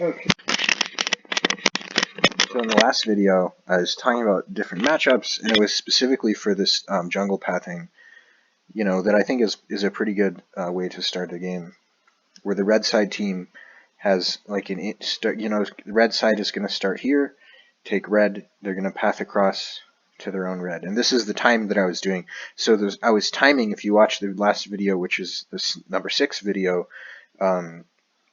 Okay. So in the last video, I was talking about different matchups, and it was specifically for this jungle pathing, that I think is a pretty good way to start a game, where the red side team has like the red side is going to start here, take red, they're going to path across to their own red, and this is the time that I was doing. So I was timing. If you watch the last video, which is this number 6 video,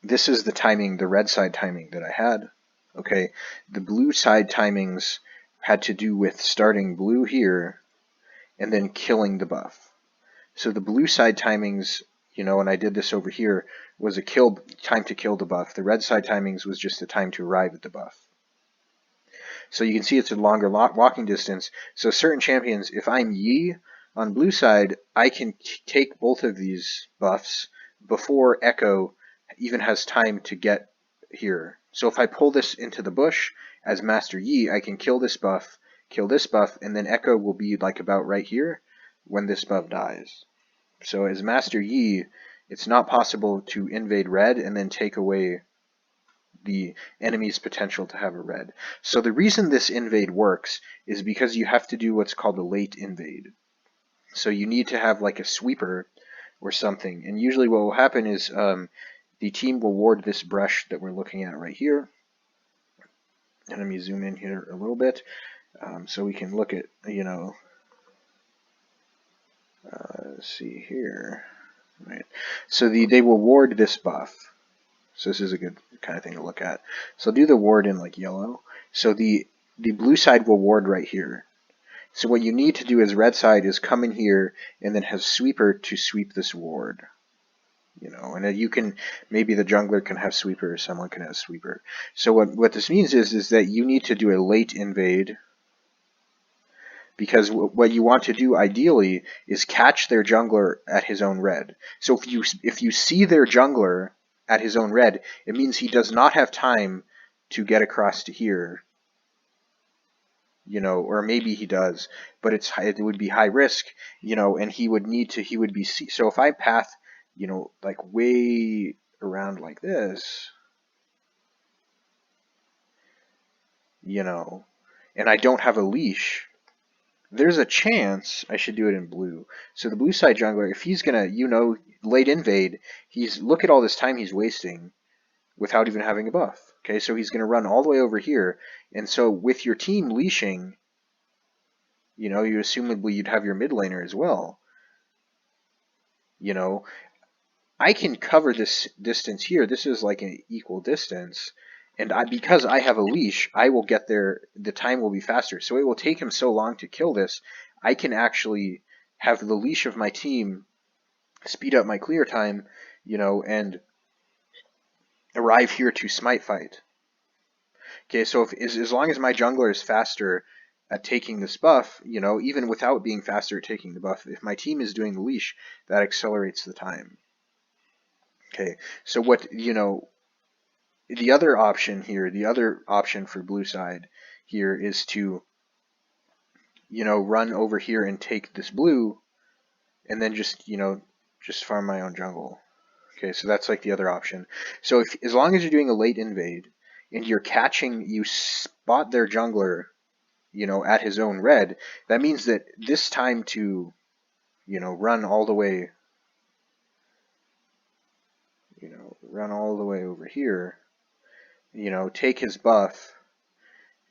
this is the timing, the red side timing that I had. Okay, the blue side timings had to do with starting blue here and then killing the buff. So the blue side timings, and I did this over here, was a time to kill the buff. The red side timings was just the time to arrive at the buff. So you can see it's a longer walking distance. So certain champions, if I'm Yi on blue side, I can take both of these buffs before Echo even has time to get here. So if I pull this into the bush as Master Yi, I can kill this buff, and then Echo will be like about right here when this buff dies. So as Master Yi, it's not possible to invade red and then take away the enemy's potential to have a red. So the reason this invade works is because you have to do what's called a late invade. So you need to have like a sweeper or something. And usually what will happen is the team will ward this brush that we're looking at right here. And let me zoom in here a little bit so we can look at, let's see here. Right. So they will ward this buff. So this is a good kind of thing to look at. So I'll do the ward in like yellow. So the blue side will ward right here. So what you need to do as red side is come in here and then have sweeper to sweep this ward. And you can, maybe the jungler can have sweeper or someone can have sweeper. So what this means is that you need to do a late invade, because what you want to do ideally is catch their jungler at his own red. So if you see their jungler at his own red, it means he does not have time to get across to here. Or maybe he does, but it would be high risk, and he would be, so if I path, like way around like this, and I don't have a leash, there's a chance I should do it in blue. So the blue side jungler, if he's gonna, late invade, look at all this time he's wasting without even having a buff. Okay, so he's gonna run all the way over here, and so with your team leashing, you assumably you'd have your mid laner as well. I can cover this distance here. This is like an equal distance. And because I have a leash, I will get there. The time will be faster. So it will take him so long to kill this. I can actually have the leash of my team speed up my clear time, and arrive here to smite fight. Okay, so as long as my jungler is faster at taking this buff, even without being faster at taking the buff, if my team is doing the leash, that accelerates the time. Okay, so the other option here, the other option for blue side here is to, run over here and take this blue, and then just farm my own jungle. Okay, so that's like the other option. So as long as you're doing a late invade and you spot their jungler, at his own red, that means that this time to, run all the way, run all the way over here, take his buff,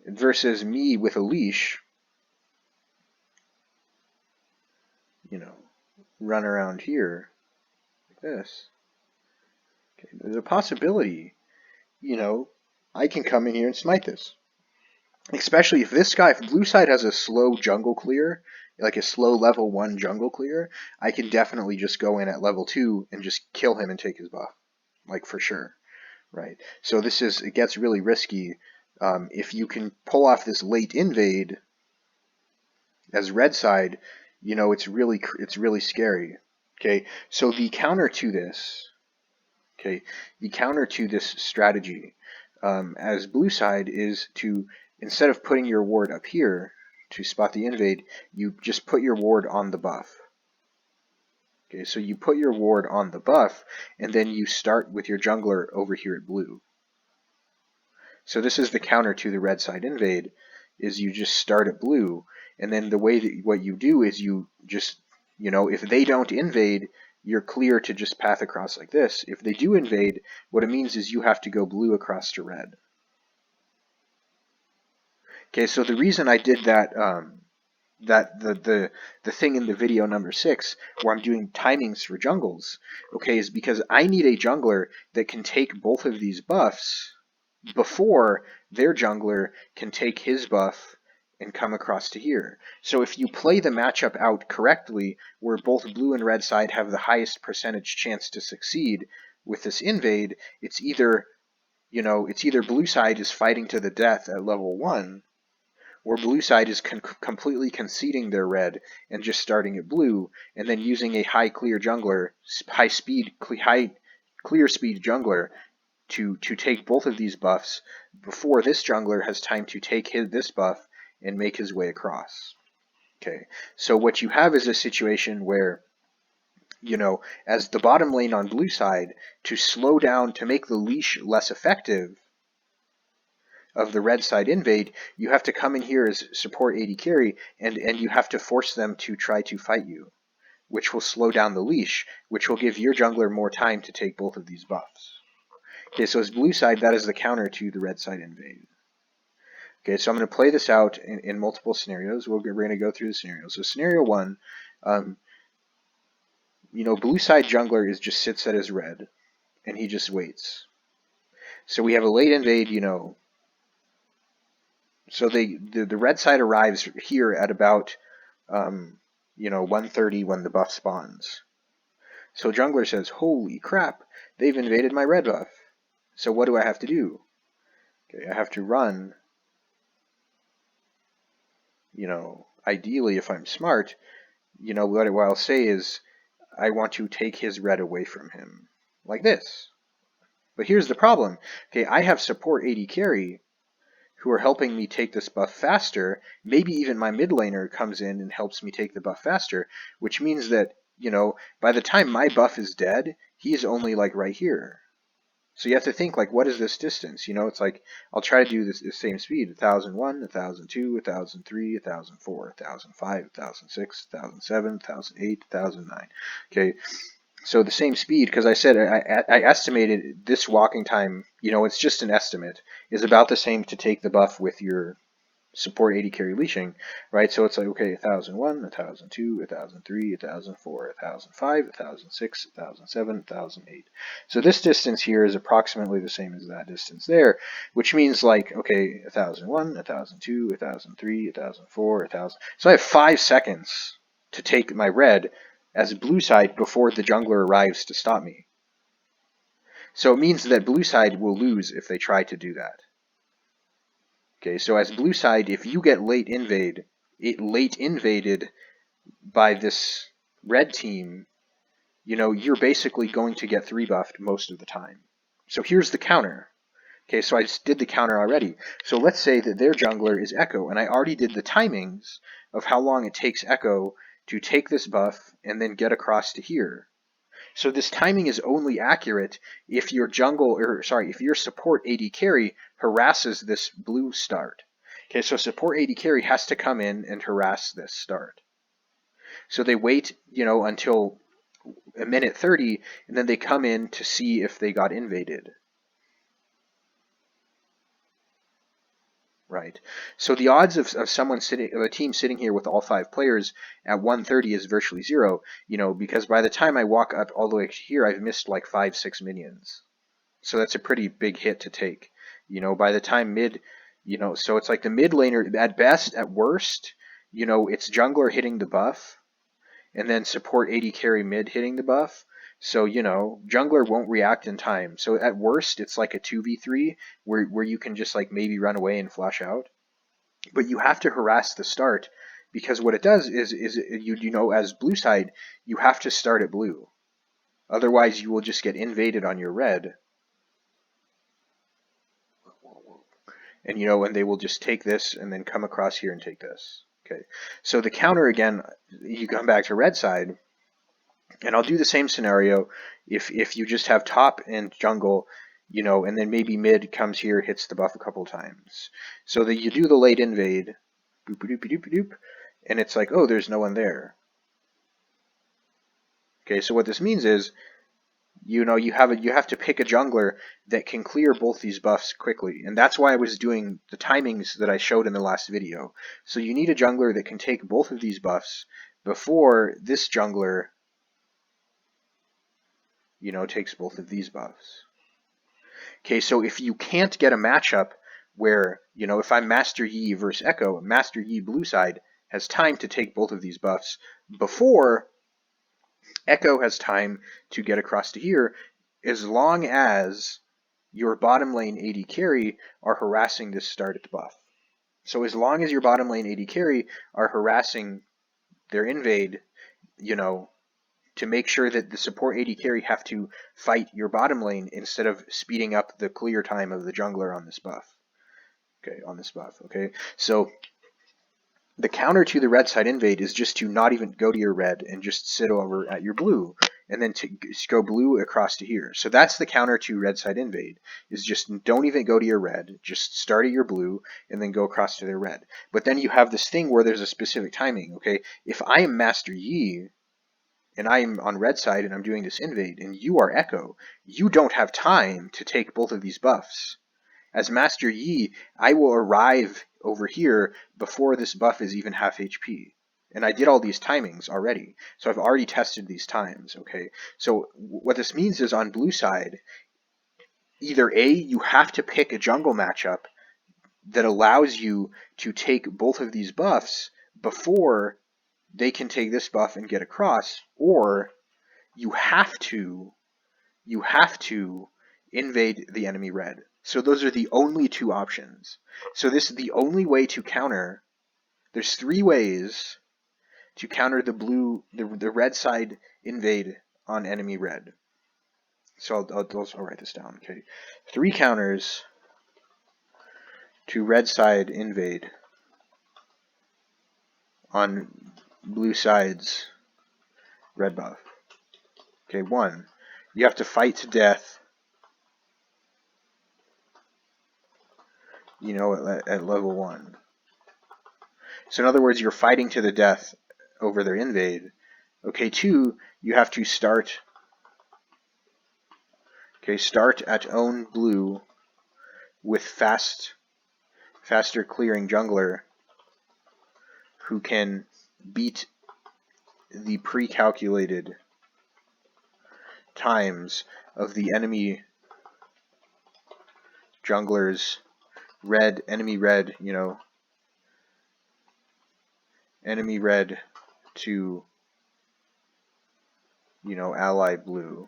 versus me with a leash, run around here like this. Okay, there's a possibility, I can come in here and smite this. Especially if blue side has a slow jungle clear, like a slow level 1 jungle clear, I can definitely just go in at level 2 and just kill him and take his buff, like for sure, right? So it gets really risky. If you can pull off this late invade as red side, it's really scary. Okay, so the counter to this strategy as blue side is to, instead of putting your ward up here to spot the invade, you just put your ward on the buff. Okay, so you put your ward on the buff, and then you start with your jungler over here at blue. So this is the counter to the red side invade, is you just start at blue, and then the way that what you do is you just, if they don't invade, you're clear to just path across like this. If they do invade, what it means is you have to go blue across to red. Okay, so the reason I did that, the thing in the video number 6 where I'm doing timings for jungles, okay, is because I need a jungler that can take both of these buffs before their jungler can take his buff and come across to here. So if you play the matchup out correctly, where both blue and red side have the highest percentage chance to succeed with this invade, it's either blue side is fighting to the death at level 1, or blue side is completely conceding their red and just starting at blue, and then using a high clear clear speed jungler to take both of these buffs before this jungler has time to take this buff and make his way across. Okay, so what you have is a situation where, as the bottom lane on blue side, to slow down, to make the leash less effective of the red side invade, you have to come in here as support AD carry, and you have to force them to try to fight you, which will slow down the leash, which will give your jungler more time to take both of these buffs. Okay, so as blue side, that is the counter to the red side invade. Okay, so I'm going to play this out in multiple scenarios. We're going to go through the scenarios. So scenario 1, blue side jungler just sits at his red, and he just waits. So we have a late invade, so the red side arrives here at about 1:30 when the buff spawns. So jungler says, holy crap, they've invaded my red buff. So what do I have to do? Okay, I have to run. Ideally, if I'm smart, what I'll say is I want to take his red away from him, like this. But here's the problem. Okay, I have support AD carry who are helping me take this buff faster. Maybe even my mid laner comes in and helps me take the buff faster, which means that, by the time my buff is dead, he's only like right here. So you have to think, like, what is this distance? It's like, I'll try to do this same speed, 1001, 1002, 1003, 1004, 1005, 1006, 1007, 1008, 1009. Okay, so the same speed, because I said I estimated this walking time, it's just an estimate, is about the same to take the buff with your support AD carry leashing, right? So it's like, okay, 1001, 1002, 1003, 1004, 1005, 1006, 1007, 1008. So this distance here is approximately the same as that distance there, which means like, okay, 1001, 1002, 1003, 1004, 1000. So I have 5 seconds to take my red as blue side before the jungler arrives to stop me. So it means that blue side will lose if they try to do that. Okay, so as blue side, if you get late invaded by this red team, you're basically going to get 3-buffed most of the time. So here's the counter. Okay, so I just did the counter already. So let's say that their jungler is Echo, and I already did the timings of how long it takes Echo to take this buff and then get across to here. So this timing is only accurate if your if your support AD carry harasses this blue start. Okay, so support AD carry has to come in and harass this start. So they wait, until a minute 30, and then they come in to see if they got invaded. Right. So the odds of a team sitting here with all 5 players at 1:30 is virtually 0, because by the time I walk up all the way here, I've missed like 5-6 minions. So that's a pretty big hit to take. By the time mid, so it's like the mid laner, at best, at worst, it's jungler hitting the buff, and then support AD carry mid hitting the buff. So, jungler won't react in time. So at worst, it's like a 2v3 where you can just like maybe run away and flash out. But you have to harass the start, because what it does is as blue side, you have to start at blue. Otherwise, you will just get invaded on your red. And, and they will just take this and then come across here and take this. Okay. So the counter, again, you come back to red side, and I'll do the same scenario if you just have top and jungle, you know, and then maybe mid comes here, hits the buff a couple times. So that you do the late invade, boop doop doop doop, and it's like, oh, there's no one there. Okay, so what this means is, you know, you have to pick a jungler that can clear both these buffs quickly, and that's why I was doing the timings that I showed in the last video. So you need a jungler that can take both of these buffs before this jungler, you know, takes both of these buffs. Okay, so if you can't get a matchup where, you know, if I'm Master Yi versus Echo, Master Yi blue side has time to take both of these buffs before Echo has time to get across to here, as long as your bottom lane AD carry are harassing this start at the buff. So as long as your bottom lane AD carry are harassing their invade, you know, to make sure that the support AD carry have to fight your bottom lane instead of speeding up the clear time of the jungler on this buff. Okay, on this buff, okay? So the counter to the red side invade is just to not even go to your red and just sit over at your blue, and then to go blue across to here. So that's the counter to red side invade, is just don't even go to your red, just start at your blue, and then go across to their red. But then you have this thing where there's a specific timing, okay? If I am Master Yi, and I'm on red side and I'm doing this invade, and you are Echo, you don't have time to take both of these buffs. As Master Yi, I will arrive over here before this buff is even half HP. And I did all these timings already. So I've already tested these times, okay? So what this means is on blue side, either A, you have to pick a jungle matchup that allows you to take both of these buffs before they can take this buff and get across, or you have to invade the enemy red. So those are the only two options. So this is the only way to counter. There's three ways to counter the red side invade on enemy red. So I'll write this down. Okay, 3 counters to red side invade on blue side's red buff. Okay, 1, you have to fight to death, you know, at level 1. So in other words, you're fighting to the death over their invade. Okay, 2, you have to start. Okay, start at own blue with faster clearing jungler who can beat the pre-calculated times of the enemy junglers enemy red, you know, enemy red to, you know, ally blue.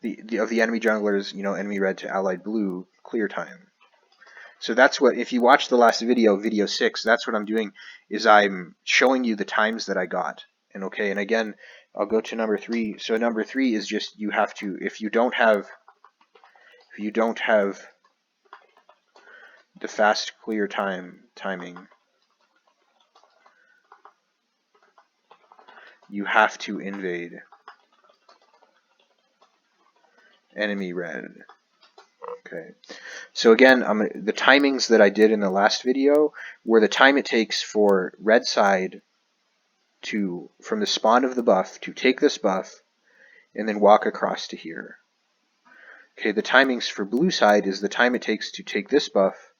Of the enemy junglers, you know, enemy red to allied blue clear time. So that's what, if you watch the last video, video 6, that's what I'm doing, is I'm showing you the times that I got. And okay, and again, I'll go to number 3. So number 3 is just, you have to, if you don't have the fast clear timing, you have to invade enemy red. Okay, so again, the timings that I did in the last video were the time it takes for red side to, from the spawn of the buff, to take this buff and then walk across to here. Okay, the timings for blue side is the time it takes to take this buff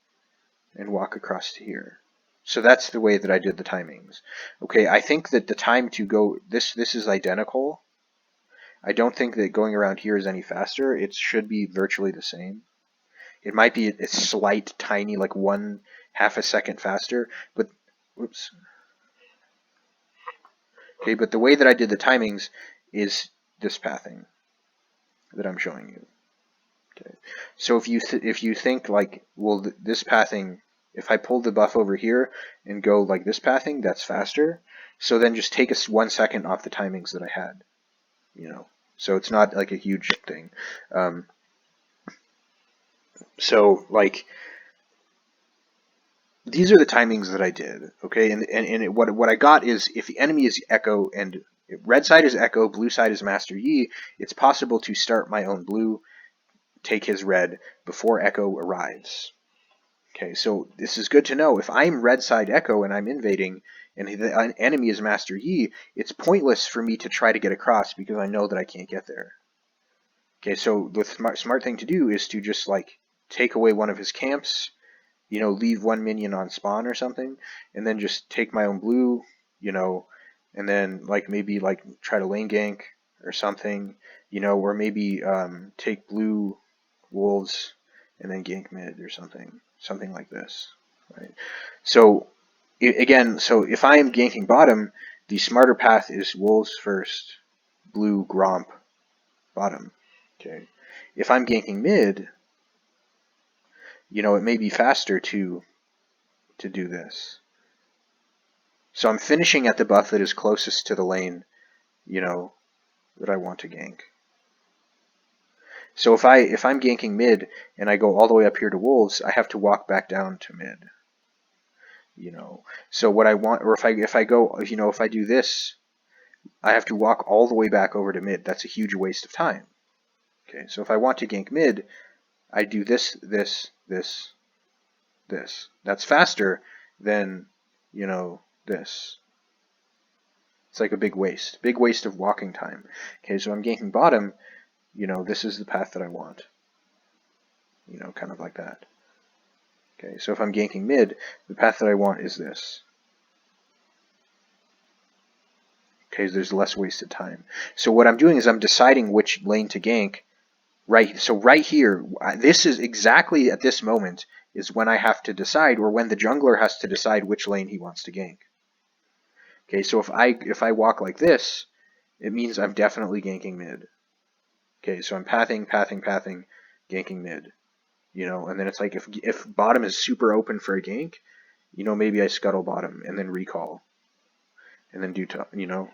and walk across to here. So that's the way that I did the timings. Okay, I think that the time to go, this is identical. I don't think that going around here is any faster. It should be virtually the same. It might be a slight, tiny, like 1/2 a second faster, but, whoops. Okay, but the way that I did the timings is this pathing that I'm showing you. Okay, so if you think like, well, this pathing, if I pull the buff over here and go like this pathing, that's faster. So then just take us 1 second off the timings that I had, you know. So it's not like a huge thing. So like, these are the timings that I did, okay? And what I got is, if the enemy is Echo and red side is Echo, blue side is Master Yi, it's possible to start my own blue take his red before Echo arrives. Okay, so this is good to know. If I'm red side Echo and I'm invading and the enemy is Master Yi, it's pointless for me to try to get across because I know that I can't get there. Okay, so the smart thing to do is to just like take away one of his camps, you know, leave one minion on spawn or something, and then just take my own blue, you know, and then like maybe like try to lane gank or something, you know, or maybe take blue wolves and then gank mid or something like this, right? So again, so if I am ganking bottom, the smarter path is wolves first, blue Gromp bottom. Okay, if I'm ganking mid, you know, it may be faster to do this. So I'm finishing at the buff that is closest to the lane, you know, that I want to gank. So if I'm ganking mid and I go all the way up here to wolves, I have to walk back down to mid. You know, so what I want, or if I go, you know, if I do this, I have to walk all the way back over to mid. That's a huge waste of time. Okay, so if I want to gank mid, I do this, this, this, this. That's faster than, you know, this. It's like a big waste of walking time. Okay, so I'm ganking bottom, you know, this is the path that I want. You know, kind of like that. Okay, so if I'm ganking mid, the path that I want is this. Okay, there's less wasted time. So what I'm doing is I'm deciding which lane to gank. Right, so right here, this is exactly at this moment is when I have to decide, or when the jungler has to decide which lane he wants to gank. Okay, so if I walk like this, it means I'm definitely ganking mid. Okay, so I'm pathing, ganking mid. You know, and then it's like if bottom is super open for a gank, you know, maybe I scuttle bottom and then recall, and then do top, you know.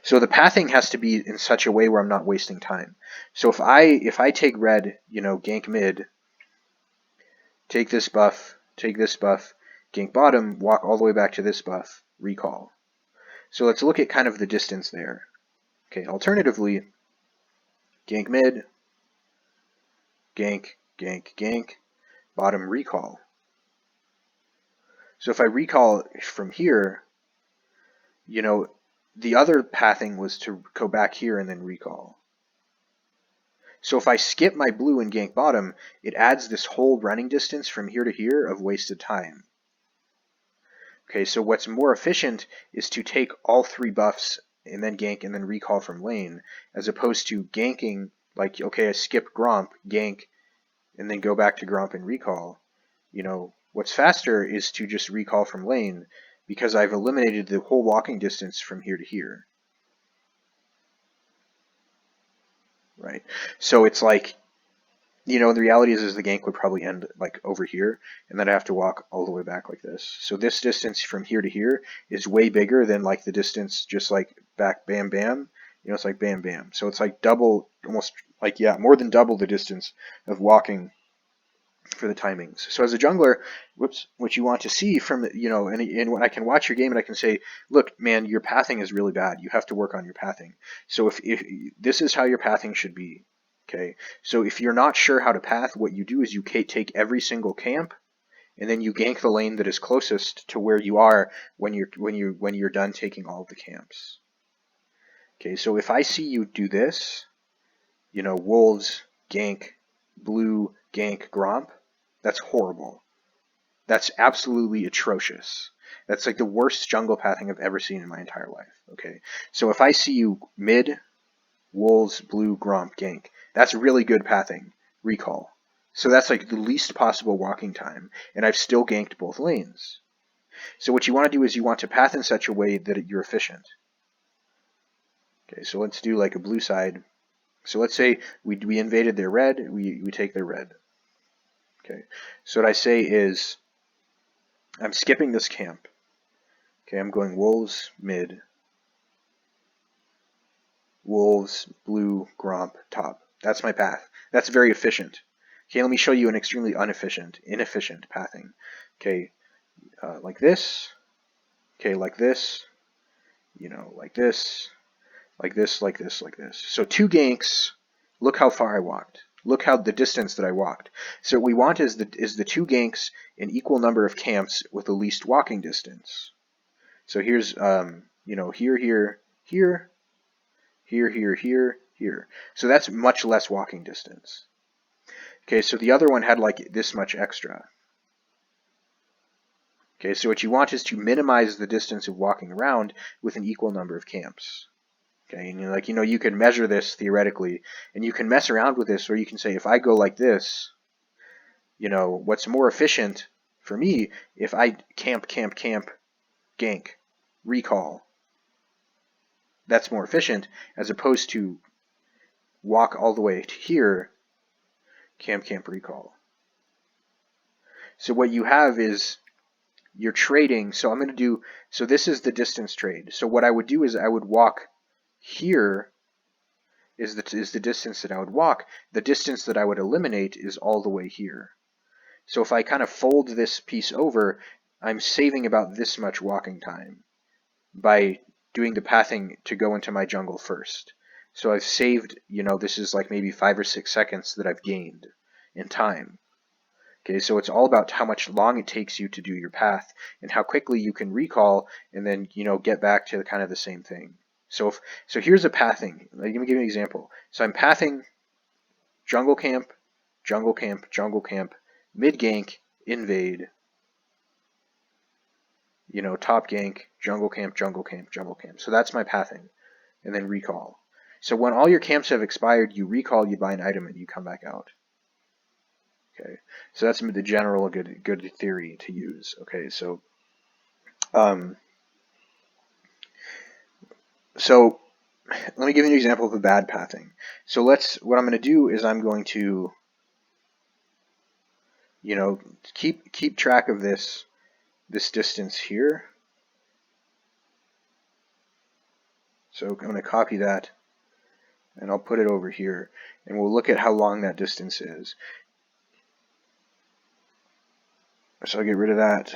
So the pathing has to be in such a way where I'm not wasting time. So if I take red, you know, gank mid, take this buff, gank bottom, walk all the way back to this buff, recall. So let's look at kind of the distance there. Okay, alternatively, gank mid, gank, bottom recall. So if I recall from here, you know, the other pathing was to go back here and then recall. So if I skip my blue and gank bottom, it adds this whole running distance from here to here of wasted time. Okay, so what's more efficient is to take all three buffs and then gank and then recall from lane, as opposed to ganking, like, okay, I skip Gromp, gank, and then go back to Gromp and recall. You know, what's faster is to just recall from lane, because I've eliminated the whole walking distance from here to here. Right? So it's like, you know, the reality is the gank would probably end like over here, and then I have to walk all the way back like this. So this distance from here to here is way bigger than like the distance just like back bam bam. You know, it's like bam bam. So it's like double, almost like, yeah, more than double the distance of walking for the timings. So as a jungler, what you want to see from, you know, and when I can watch your game and I can say, look, man, your pathing is really bad. You have to work on your pathing. So if this is how your pathing should be. Okay, so if you're not sure how to path, what you do is you take every single camp, and then you gank the lane that is closest to where you are when you're done taking all of the camps. Okay, so if I see you do this, you know, wolves gank, blue gank, Gromp, that's horrible. That's absolutely atrocious. That's like the worst jungle pathing I've ever seen in my entire life. Okay, so if I see you mid, wolves, blue, Gromp, gank, that's really good pathing. Recall. So that's like the least possible walking time, and I've still ganked both lanes. So what you want to do is you want to path in such a way that you're efficient. Okay, so let's do like a blue side. So let's say we invaded their red, we take their red. Okay, so what I say is I'm skipping this camp. Okay, I'm going wolves, mid, wolves, blue, Gromp, top. That's my path. That's very efficient. Okay, let me show you an extremely inefficient pathing. Okay, like this. Okay, like this. You know, like this, like this, like this, like this. So 2 ganks. Look how far I walked. look how the distance that I walked. So what we want is the two ganks an equal number of camps with the least walking distance. So here's you know, here, here, here, here, here, here, here. So that's much less walking distance. Okay, so the other one had like this much extra. Okay, so what you want is to minimize the distance of walking around with an equal number of camps. Okay, and you're like, you know, you can measure this theoretically, and you can mess around with this, or you can say, if I go like this, you know, what's more efficient for me if I camp, gank, recall. That's more efficient as opposed to walk all the way to here, camp, recall. So what you have is you're trading. So I'm going to do, so this is the distance trade. So what I would do is I would walk here is the distance that I would walk. The distance that I would eliminate is all the way here. So if I kind of fold this piece over, I'm saving about this much walking time by doing the pathing to go into my jungle first. So I've saved, you know, this is like maybe 5 or 6 seconds that I've gained in time. Okay, so it's all about how much long it takes you to do your path and how quickly you can recall and then, you know, get back to kind of the same thing. So here's a pathing. Let me give you an example. So I'm pathing jungle camp, mid gank, invade, you know, top gank, jungle camp. So that's my pathing, and then recall. So when all your camps have expired, you recall, you buy an item, and you come back out. Okay, so that's the general good theory to use. Okay, so so let me give you an example of a bad pathing. So what I'm going to do is I'm going to, you know, keep track of this distance here. So I'm going to copy that and I'll put it over here and we'll look at how long that distance is. So I'll get rid of that.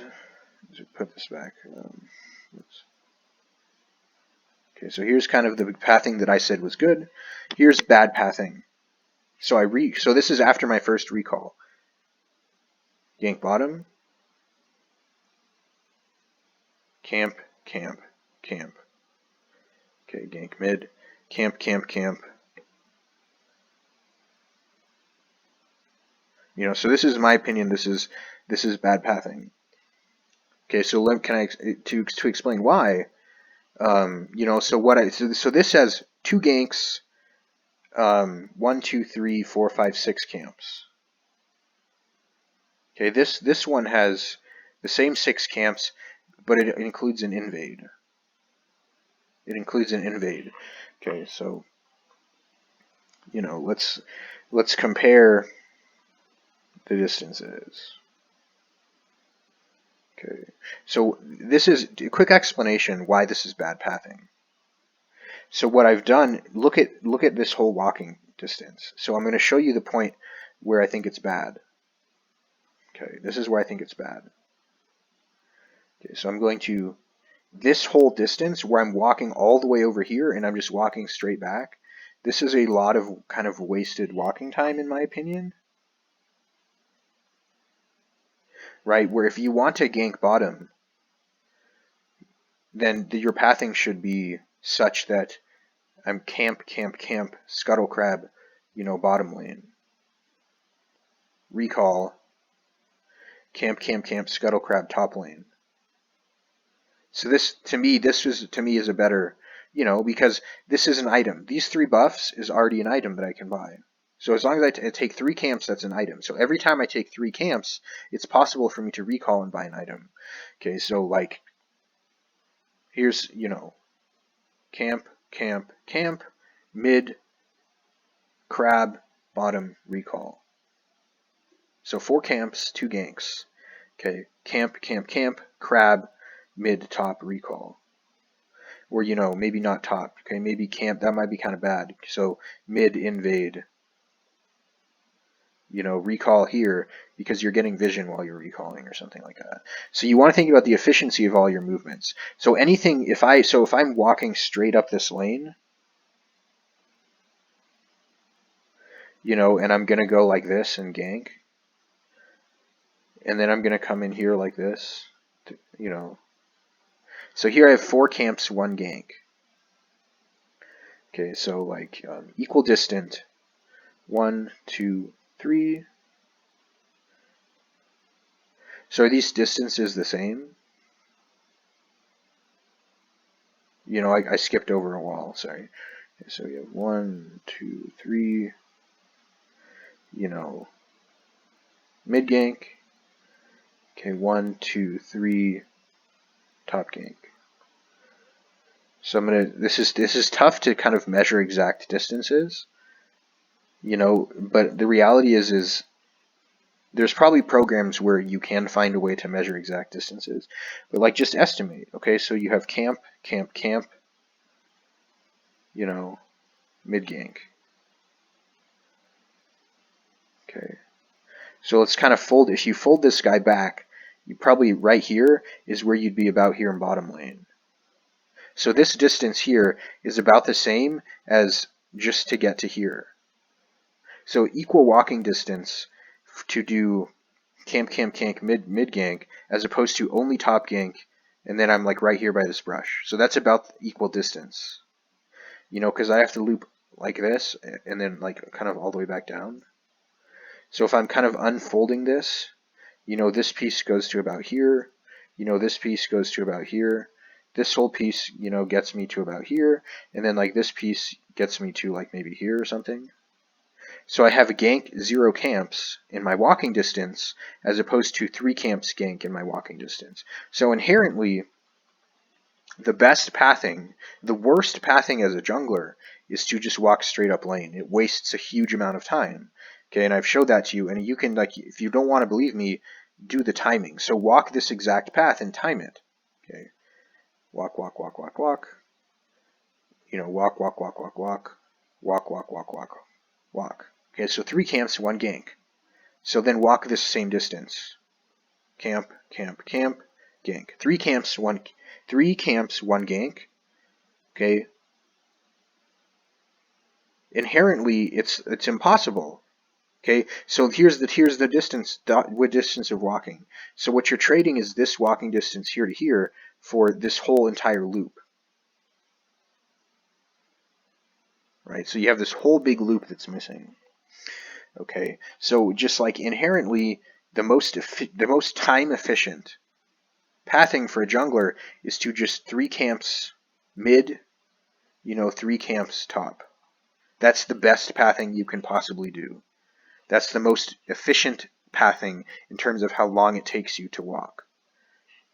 Put this back. Okay, so here's kind of the pathing that I said was good. Here's bad pathing. So so this is after my first recall. Gank bottom. Camp. Okay, gank mid. Camp. You know, so this is my opinion. This is bad pathing. Okay, so to explain why. You know, so this has 2 ganks, 1, 2, 3, 4, 5, 6 camps. Okay, this one has the same 6 camps, but it includes an invade. Okay, so you know, let's compare the distances. Okay, so this is a quick explanation why this is bad pathing. So what I've done, look at this whole walking distance. So I'm going to show you the point where I think it's bad. Okay, this is where I think it's bad. Okay, so I'm going to, this whole distance where I'm walking all the way over here and I'm just walking straight back, this is a lot of kind of wasted walking time in my opinion. Right, where if you want to gank bottom, then your pathing should be such that I'm camp, scuttle crab, you know, bottom lane. Recall, camp, scuttle crab top lane. So this to me is a better, you know, because this is an item. These 3 buffs is already an item that I can buy. So as long as I take 3 camps, that's an item. So every time I take 3 camps, it's possible for me to recall and buy an item. Okay, so like, here's, you know, camp, mid, crab, bottom, recall. So 4 camps, 2 ganks. Okay, camp, crab, mid, top, recall. Or, you know, maybe not top. Okay, maybe camp, that might be kind of bad. So mid, invade. You know, recall here because you're getting vision while you're recalling or something like that. So you want to think about the efficiency of all your movements. So anything, if I'm walking straight up this lane, you know, and I'm going to go like this and gank. And then I'm going to come in here like this, you know. So here I have 4 camps, 1 gank. Okay, so like equal distant, 1, 2, 3. So are these distances the same? You know, I skipped over a wall, sorry. Okay, so we have 1, 2, 3, you know, mid gank. Okay, 1, 2, 3, top gank. So I'm gonna. This is tough to kind of measure exact distances, you know. But the reality is there's probably programs where you can find a way to measure exact distances, but like just estimate. Okay, so you have camp, camp, camp. You know, mid gank. Okay, so let's kind of fold. If you fold this guy back, you probably right here is where you'd be about here in bottom lane. So this distance here is about the same as just to get to here. So equal walking distance to do camp, camp, camp, mid gank, as opposed to only top gank, and then I'm like right here by this brush. So that's about equal distance. You know, because I have to loop like this, and then like kind of all the way back down. So if I'm kind of unfolding this, you know, this piece goes to about here. You know, this piece goes to about here. This whole piece, you know, gets me to about here. And then like this piece gets me to like maybe here or something. So I have a gank 0 camps in my walking distance as opposed to 3 camps gank in my walking distance. So inherently, the best pathing, the worst pathing as a jungler is to just walk straight up lane. It wastes a huge amount of time. Okay, and I've showed that to you, and you can, like, if you don't want to believe me, do the timing. So walk this exact path and time it. Okay, walk, walk, walk, walk, walk. You know, walk, walk, walk, walk, walk, walk, walk, walk, walk, walk. Okay, so 3 camps, 1 gank. So then walk this same distance. Camp, camp, camp, gank. 3 camps, 1 gank. Okay, inherently it's impossible. Okay, so here's the distance with distance of walking. So what you're trading is this walking distance here to here for this whole entire loop. Right, so you have this whole big loop that's missing. Okay, so just like inherently the most time efficient pathing for a jungler is to just 3 camps mid, you know, 3 camps top. That's the best pathing you can possibly do. That's the most efficient pathing in terms of how long it takes you to walk.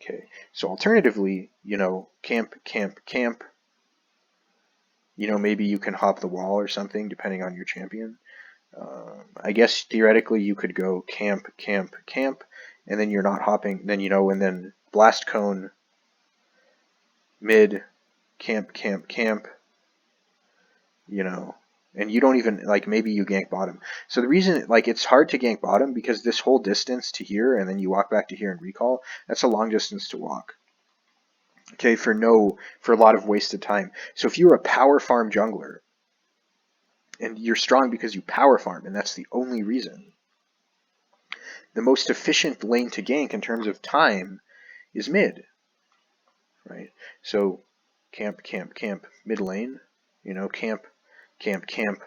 Okay, so alternatively, you know, camp, camp, camp. You know, maybe you can hop the wall or something depending on your champion. I guess theoretically you could go camp, camp, camp, and then you're not hopping. Then, you know, and then blast cone, mid, camp, camp, camp. You know, and you don't even, like, maybe you gank bottom. So the reason, like, it's hard to gank bottom because this whole distance to here and then you walk back to here and recall, that's a long distance to walk. Okay, for a lot of wasted time. So if you're a power farm jungler and you're strong because you power farm and that's the only reason, the most efficient lane to gank in terms of time is mid, right? So camp, camp, camp, mid lane, you know, camp, camp, camp,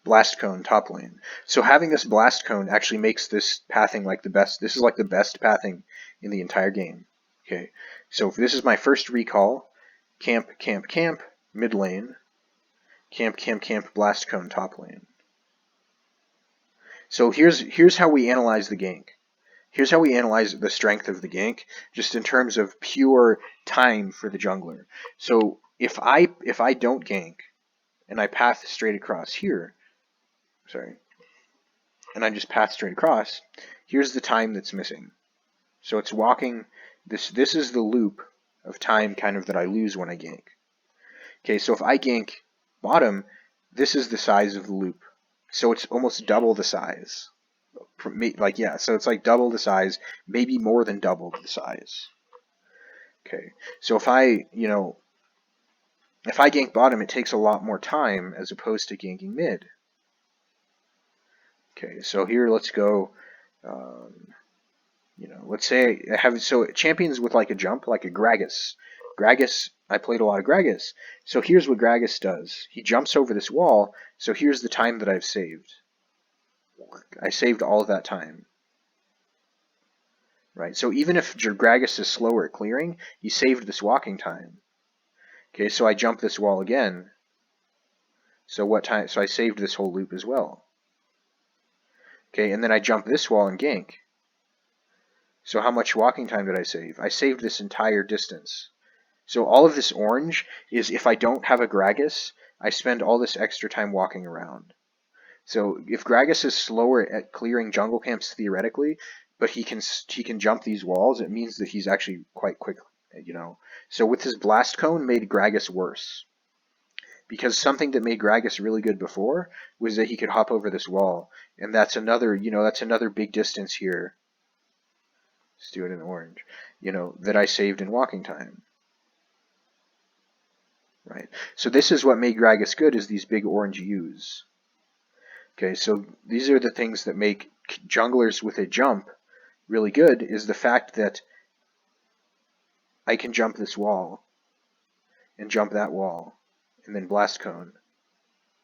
blast cone top lane. So having this blast cone actually makes this pathing like the best. This is like the best pathing in the entire game. Okay, so if this is my first recall, camp, camp, camp, mid lane, camp, camp, camp, blast cone top lane. So here's how we analyze the gank. Here's how we analyze the strength of the gank, just in terms of pure time for the jungler. So if I don't gank and I path straight across here, sorry, and I just path straight across, here's the time that's missing. So it's walking, this is the loop of time kind of that I lose when I gank. Okay, so if I gank bottom, this is the size of the loop. So it's almost double the size. Like, yeah, so it's like double the size, maybe more than double the size. Okay, so if I, you know, if I gank bottom, it takes a lot more time as opposed to ganking mid. Okay, so here let's go. Let's say I have champions with like a jump, like a Gragas. Gragas, I played a lot of Gragas. So here's what Gragas does. He jumps over this wall. So here's the time that I've saved. I saved all of that time. Right. So even if Gragas is slower at clearing, he saved this walking time. Okay, so I jump this wall again. So what time? So I saved this whole loop as well. Okay, and then I jump this wall and gank. So how much walking time did I save? I saved this entire distance. So all of this orange is if I don't have a Gragas, I spend all this extra time walking around. So if Gragas is slower at clearing jungle camps theoretically, but he can jump these walls, it means that he's actually quite quick, So with his Blast Cone made Gragas worse. Because something that made Gragas really good before was that he could hop over this wall. And that's another big distance here. Let's do it in orange. That I saved in walking time. Right. So this is what made Gragas good, is these big orange U's. Okay, so these are the things that make junglers with a jump really good, is the fact that I can jump this wall and jump that wall and then Blast Cone.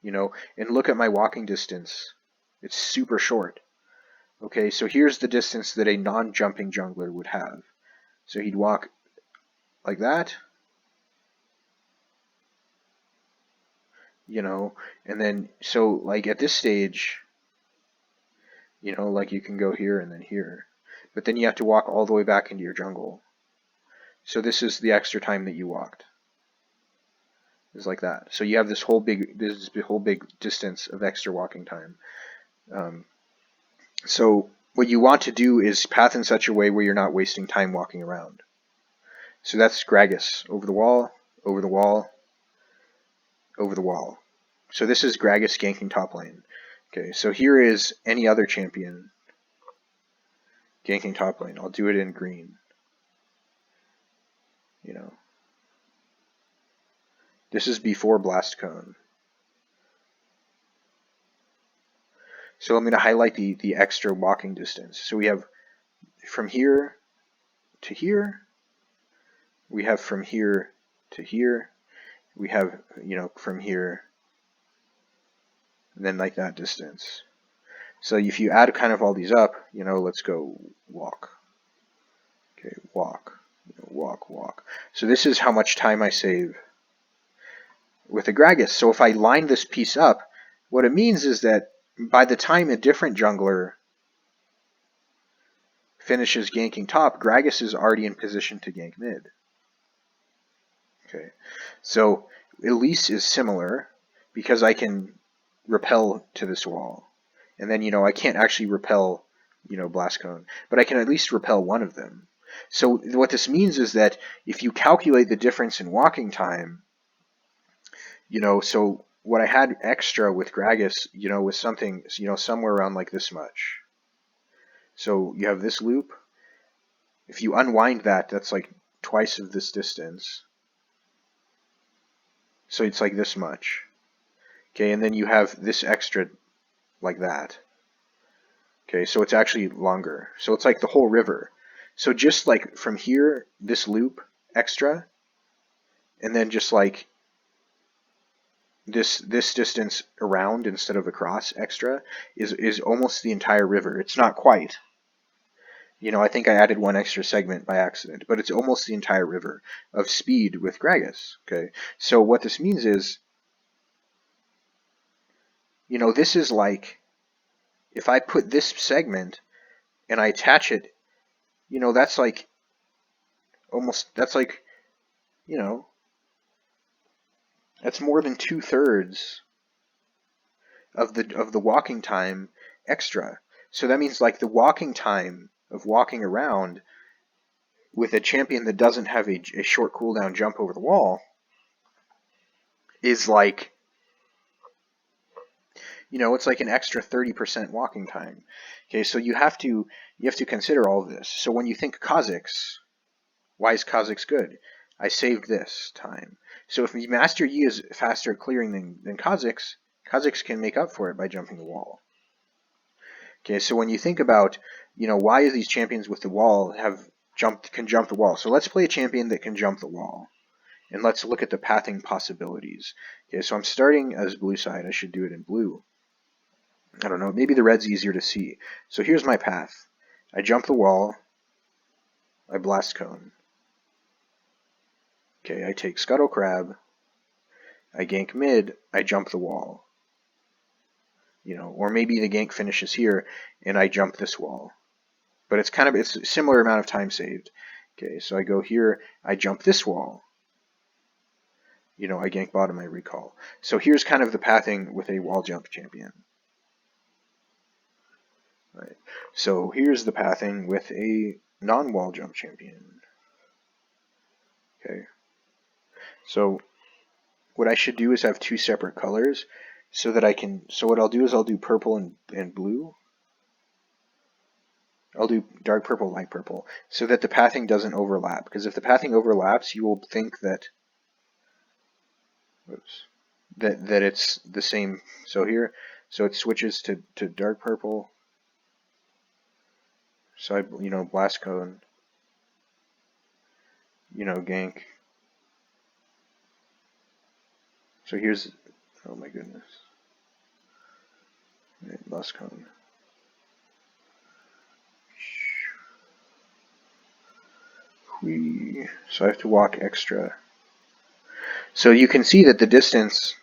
And look at my walking distance. It's super short. Okay, so here's the distance that a non-jumping jungler would have. So he'd walk like that, and then, so like at this stage, like you can go here and then here. But then you have to walk all the way back into your jungle. So this is the extra time that you walked. It's like that. So you have this whole big distance of extra walking time. So what you want to do is path in such a way where you're not wasting time walking around. So that's Gragas. Over the wall, over the wall, over the wall. So this is Gragas ganking top lane. Okay, so here is any other champion ganking top lane. I'll do it in green. This is before Blast Cone. So I'm going to highlight the extra walking distance. So we have from here to here. We have from here to here. We have, from here, and then like that distance. So if you add kind of all these up, let's go walk. Okay, walk, walk, walk. So this is how much time I save with a Gragas. So if I line this piece up, what it means is that by the time a different jungler finishes ganking top, Gragas is already in position to gank mid. Okay, so Elise is similar because I can repel to this wall. And then, I can't actually repel, Blast Cone, but I can at least repel one of them. So what this means is that if you calculate the difference in walking time, so what I had extra with Gragas, was something, somewhere around like this much. So you have this loop. If you unwind that, that's like twice of this distance. So it's like this much. Okay, and then you have this extra like that. Okay, so it's actually longer. So it's like the whole river. So just like from here, this loop extra, and then just like this distance around instead of across extra is almost the entire river. It's not quite. I think I added one extra segment by accident, but it's almost the entire river of speed with Gragas. Okay, so what this means is, this is like, if I put this segment and I attach it, that's like almost, that's like, that's more than 2/3 of the walking time extra. So that means like the walking time of walking around with a champion that doesn't have a short cooldown jump over the wall is like, it's like an extra 30% walking time. Okay, so you have to consider all of this. So when you think Kha'Zix, why is Kha'Zix good? I saved this time. So if Master Yi is faster at clearing than Kha'Zix, Kha'Zix can make up for it by jumping the wall. Okay, so when you think about, why these champions with the wall can jump the wall. So let's play a champion that can jump the wall. And let's look at the pathing possibilities. Okay, so I'm starting as blue side. I should do it in blue. I don't know, maybe the red's easier to see. So here's my path. I jump the wall. I blast cone. Okay, I take Scuttle Crab. I gank mid. I jump the wall. Or maybe the gank finishes here and I jump this wall. But it's a similar amount of time saved. Okay, so I go here. I jump this wall. I gank bottom, I recall. So here's kind of the pathing with a wall jump champion. Right. So here's the pathing with a non-wall jump champion. Okay. So what I should do is have two separate colors so that I can, so what I'll do is I'll do purple and blue. I'll do dark purple, light purple, so that the pathing doesn't overlap. Because if the pathing overlaps, you will think that, that it's the same. So here, so it switches to dark purple. So I, blast cone, gank. So here's, oh my goodness. Blast cone. So I have to walk extra. So you can see that the distance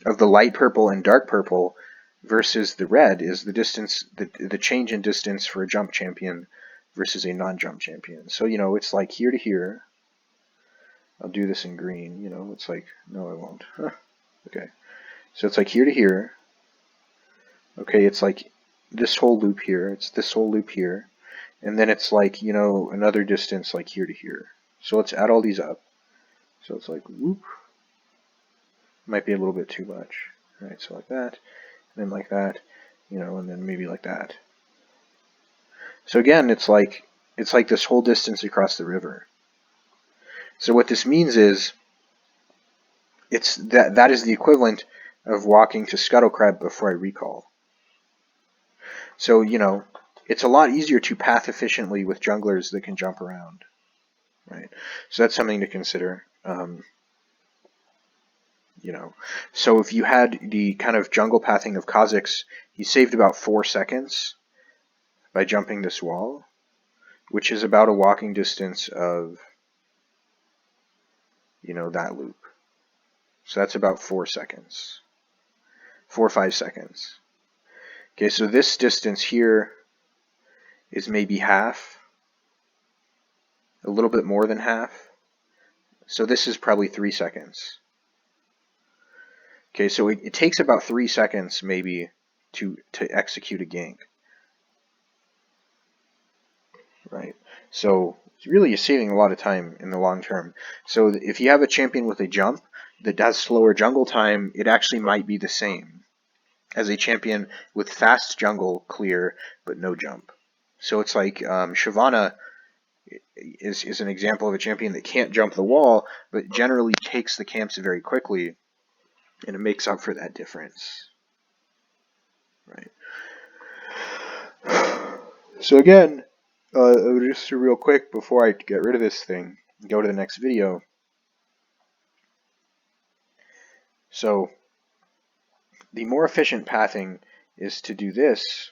of the light purple and dark purple versus the red is the distance, the change in distance for a jump champion versus a non-jump champion. So, it's like here to here. I'll do this in green, it's like, no, I won't. Huh. Okay. So it's like here to here. Okay, it's like this whole loop here. It's this whole loop here. And then it's like, another distance like here to here. So let's add all these up. So it's like, whoop. Might be a little bit too much. All right, so like that, and then like that, and then maybe like that. So again, it's like this whole distance across the river. So what this means is, it's that is the equivalent of walking to Scuttle Crab before I recall. So, it's a lot easier to path efficiently with junglers that can jump around, right? So that's something to consider. So if you had the kind of jungle pathing of Kha'Zix, he saved about 4 seconds by jumping this wall, which is about a walking distance of, that loop. So that's about 4 seconds. 4 or 5 seconds. Okay, so this distance here is maybe half, a little bit more than half. So this is probably 3 seconds. Okay, so it takes about 3 seconds maybe to execute a gank. Right. So really you're saving a lot of time in the long term. So if you have a champion with a jump that does slower jungle time, it actually might be the same as a champion with fast jungle clear but no jump. So it's like Shyvana is an example of a champion that can't jump the wall, but generally takes the camps very quickly, and it makes up for that difference. Right. So again, just real quick before I get rid of this thing, go to the next video. So the more efficient pathing is to do this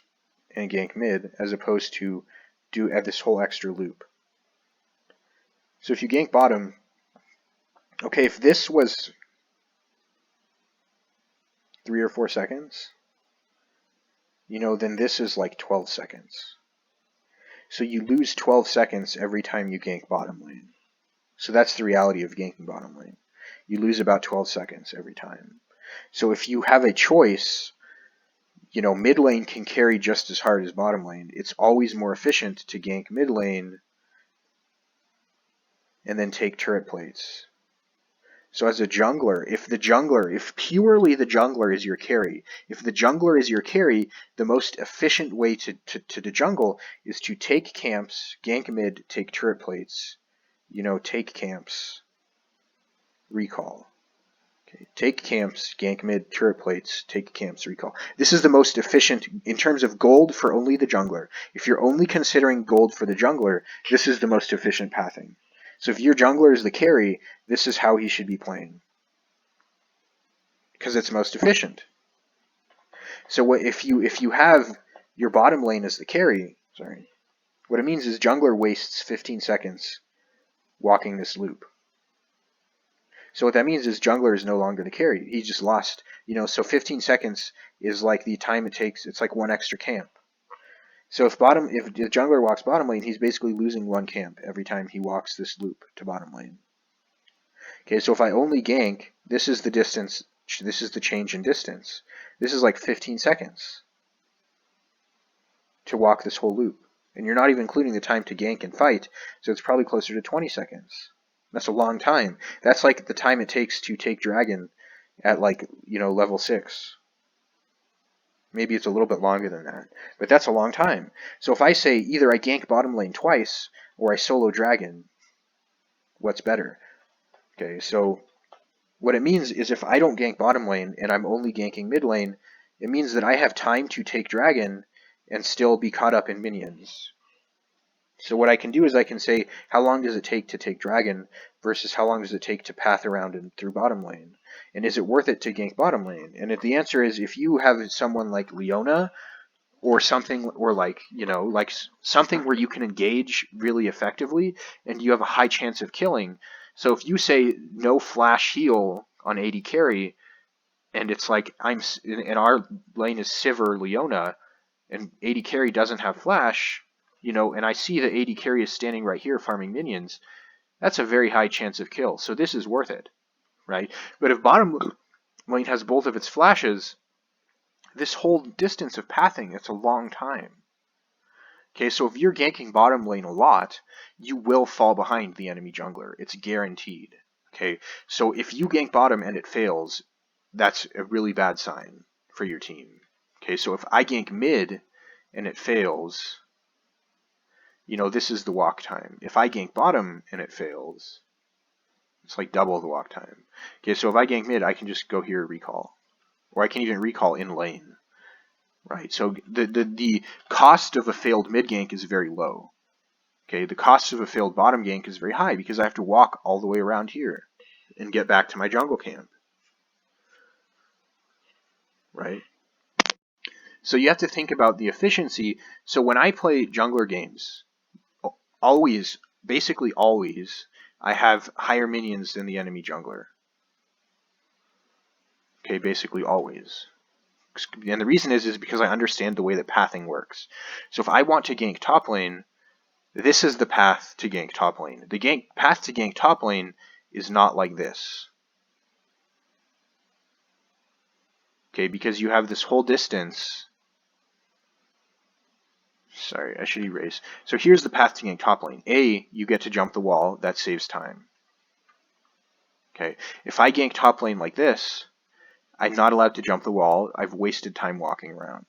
and gank mid as opposed to do this whole extra loop. So if you gank bottom, okay, if this was 3 or 4 seconds, then this is like 12 seconds. So you lose 12 seconds every time you gank bottom lane. So that's the reality of ganking bottom lane. You lose about 12 seconds every time. So if you have a choice, mid lane can carry just as hard as bottom lane. It's always more efficient to gank mid lane and then take turret plates. So as a jungler, if purely the jungler is your carry, the most efficient way to jungle is to take camps, gank mid, take turret plates, take camps, recall. Okay, take camps, gank mid, turret plates, take camps, recall. This is the most efficient in terms of gold for only the jungler. If you're only considering gold for the jungler, this is the most efficient pathing. So if your jungler is the carry, this is how he should be playing, because it's most efficient. So what if you have your bottom lane as the carry? Sorry, what it means is jungler wastes 15 seconds walking this loop. So what that means is jungler is no longer the carry. He just lost, so 15 seconds is like the time it takes. It's like one extra camp. So if the jungler walks bottom lane, he's basically losing one camp every time he walks this loop to bottom lane. Okay, so if I only gank, this is the distance, this is the change in distance. This is like 15 seconds to walk this whole loop. And you're not even including the time to gank and fight, so it's probably closer to 20 seconds. That's a long time. That's like the time it takes to take dragon at level 6. Maybe it's a little bit longer than that, but that's a long time. So if I say either I gank bottom lane twice or I solo dragon, what's better? Okay, so what it means is if I don't gank bottom lane and I'm only ganking mid lane, it means that I have time to take dragon and still be caught up in minions. So what I can do is I can say, how long does it take to take dragon versus how long does it take to path around and through bottom lane? And is it worth it to gank bottom lane? And if the answer is, if you have someone like Leona or something, or like something where you can engage really effectively and you have a high chance of killing. So if you say no flash heal on AD carry, and it's like and our lane is Sivir Leona, and AD carry doesn't have flash, and I see that AD carry is standing right here farming minions, that's a very high chance of kill. So this is worth it, right? But if bottom lane has both of its flashes, this whole distance of pathing, it's a long time. Okay, so if you're ganking bottom lane a lot, you will fall behind the enemy jungler. It's guaranteed. Okay, so if you gank bottom and it fails, that's a really bad sign for your team. Okay, so if I gank mid and it fails, this is the walk time. If I gank bottom and it fails, it's like double the walk time. Okay, so if I gank mid, I can just go here and recall. Or I can even recall in lane. Right, so the cost of a failed mid gank is very low. Okay, the cost of a failed bottom gank is very high because I have to walk all the way around here and get back to my jungle camp. Right? So you have to think about the efficiency. So when I play jungler games, basically always, I have higher minions than the enemy jungler. Okay, basically always. And the reason is because I understand the way that pathing works. So if I want to gank top lane, this is the path to gank top lane. The path to gank top lane is not like this. Okay, because you have this whole distance. Sorry, I should erase. So here's the path to gank top lane. A, you get to jump the wall. That saves time. Okay, if I gank top lane like this, I'm not allowed to jump the wall. I've wasted time walking around.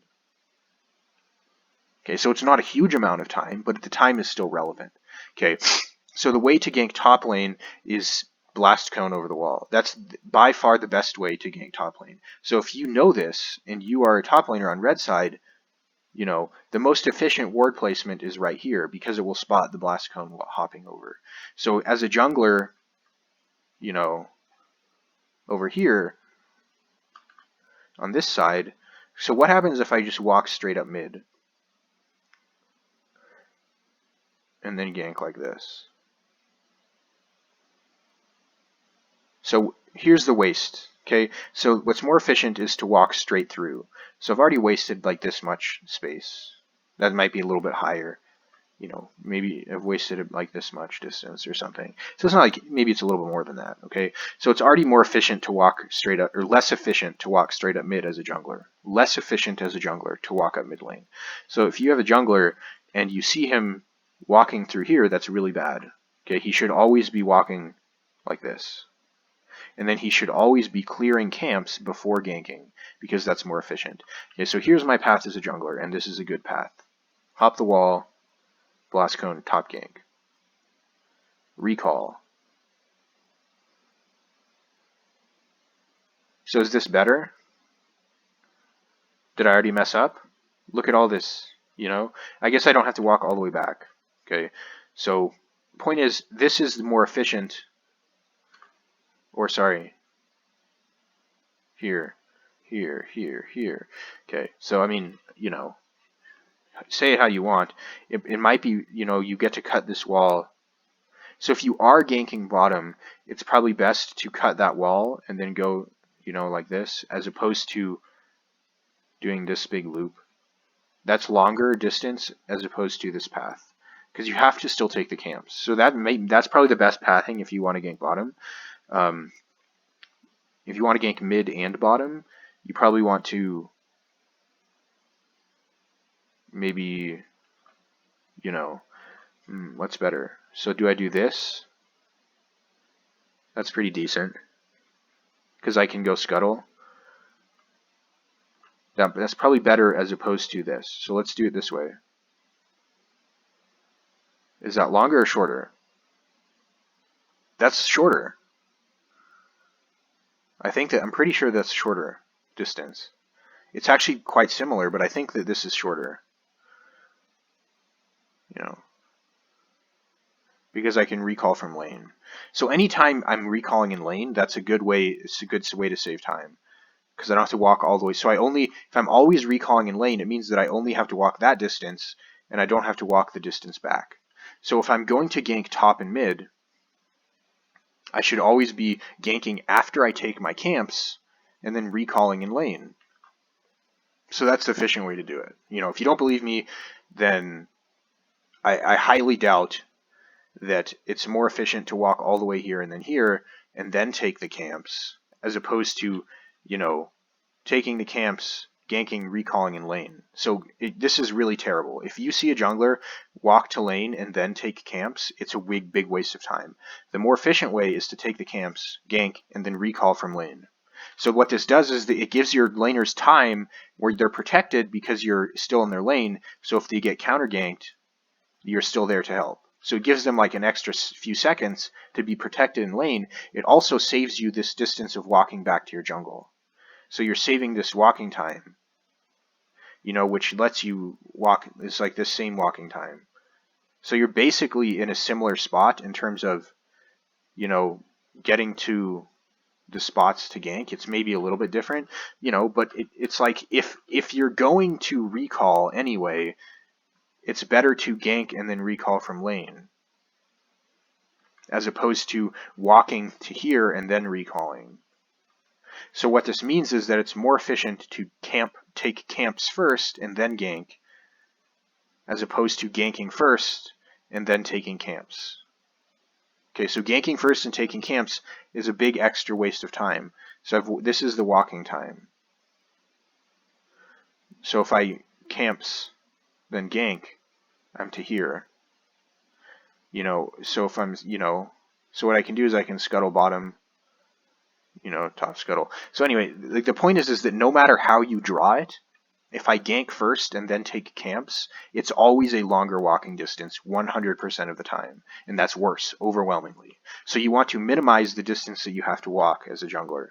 Okay, so it's not a huge amount of time, but the time is still relevant. Okay, so the way to gank top lane is blast cone over the wall. That's by far the best way to gank top lane. So if you know this and you are a top laner on red side, the most efficient ward placement is right here because it will spot the blast cone hopping over. So as a jungler, over here on this side, so what happens if I just walk straight up mid and then gank like this? So here's the waste. Okay, so what's more efficient is to walk straight through. So I've already wasted like this much space. That might be a little bit higher. Maybe I've wasted like this much distance or something. So it's not like, maybe it's a little bit more than that, okay? So it's already more efficient to walk straight up, or less efficient to walk straight up mid as a jungler. Less efficient as a jungler to walk up mid lane. So if you have a jungler and you see him walking through here, that's really bad. Okay, he should always be walking like this. And then he should always be clearing camps before ganking, because that's more efficient. Okay, so here's my path as a jungler, and this is a good path. Hop the wall, blast cone, top gank. Recall. So is this better? Did I already mess up? Look at all this, you know? I guess I don't have to walk all the way back. Okay, so point is, this is more efficient, or sorry, here, here, here, here. Okay, so I mean, you know, say it how you want. It might be, you know, you get to cut this wall. So if you are ganking bottom, it's probably best to cut that wall and then go, you know, like this, as opposed to doing this big loop. That's longer distance as opposed to this path, because you have to still take the camps. So that's probably the best pathing if you want to gank bottom. If you want to gank mid and bottom, you probably want to maybe, you know, what's better? So do I do this? That's pretty decent, because I can go scuttle. That's probably better as opposed to this. So let's do it this way. Is that longer or shorter? That's shorter. I'm pretty sure that's shorter distance. It's actually quite similar, but I think that this is shorter. You know, because I can recall from lane. So anytime I'm recalling in lane, that's a good way. It's a good way to save time, because I don't have to walk all the way. So if I'm always recalling in lane, it means that I only have to walk that distance, and I don't have to walk the distance back. So if I'm going to gank top and mid, I should always be ganking after I take my camps and then recalling in lane. So that's the efficient way to do it. You know, if you don't believe me, then I highly doubt that it's more efficient to walk all the way here and then take the camps, as opposed to, you know, taking the camps, ganking, recalling in lane. So this is really terrible. If you see a jungler walk to lane and then take camps, it's a big waste of time. The more efficient way is to take the camps, gank, and then recall from lane. So what this does is that it gives your laners time where they're protected because you're still in their lane. So if they get counter ganked, you're still there to help. So it gives them like an extra few seconds to be protected in lane. It also saves you this distance of walking back to your jungle. So you're saving this walking time, you know, which lets you walk. It's like this same walking time. So you're basically in a similar spot in terms of, you know, getting to the spots to gank. It's maybe a little bit different, you know, but it's like if you're going to recall anyway, it's better to gank and then recall from lane, as opposed to walking to here and then recalling. So what this means is that it's more efficient to take camps first and then gank, as opposed to ganking first and then taking camps. Okay, so ganking first and taking camps is a big extra waste of time. So this is the walking time. So if I camps, then gank, I'm to here. You know, so if I'm, you know, so what I can do is I can scuttle bottom, you know, top scuttle. So anyway, like the point is that no matter how you draw it, if I gank first and then take camps, it's always a longer walking distance 100% of the time, and that's worse, overwhelmingly. So you want to minimize the distance that you have to walk as a jungler.